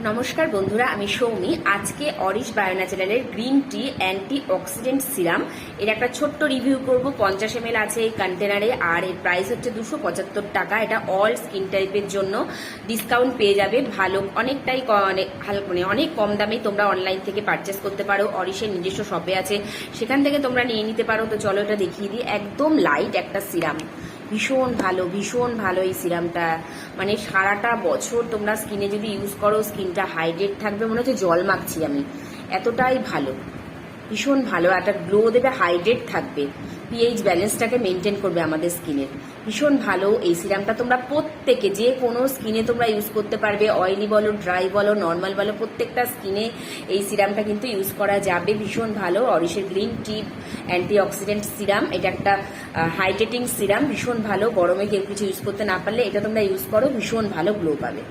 নমস্কার বন্ধুরা, আমি সৌমি। আজকে অরিশ বায়ো ন্যাচারালের green tea antioxidant serum এর একটা ছোট্ট রিভিউ করব। 50 ml আছে এই কন্টেনারে, আর এর প্রাইস হচ্ছে 275 টাকা। এটা অল স্কিন টাইপের জন্য ডিসকাউন্ট পেয়ে যাবে ভালো, অনেকটাই অনেক কম দামে তোমরা অনলাইন থেকে পারচেস করতে পারো। অরিশের নিজস্ব শপে আছে, সেখান থেকে তোমরা নিয়ে নিতে পারো। তো চলো এটা দেখিয়ে দিই। একদম লাইট একটা সিরাম, ভীষণ ভালো এই সিরামটা। মানে সারাটা বছর তোমরা স্কিনে যদি ইউজ করো, স্কিনটা হাইড্রেট থাকবে, মনে হচ্ছে জল মাখছি আমি, এতটাই ভালো। ভীষণ ভালো, একটা গ্লো দেবে, হাইড্রেট থাকবে, পিএইচ ব্যালেন্সটাকে মেনটেন করবে আমাদের স্কিনের। ভীষণ ভালো এই সিরামটা। তোমরা প্রত্যেকে যে কোনো স্কিনে তোমরা ইউজ করতে পারবে, অয়েলি বলো, ড্রাই বলো, নর্মাল বলো, প্রত্যেকটা স্কিনে এই সিরামটা কিন্তু ইউজ করা যাবে। ভীষণ ভালো অরিশের green tea antioxidant serum. এটা একটা হাইড্রেটিং সিরাম, ভীষণ ভালো। গরমে কেউ কিছু ইউজ করতে না পারলে এটা তোমরা ইউজ করো, ভীষণ ভালো গ্লো পাবে।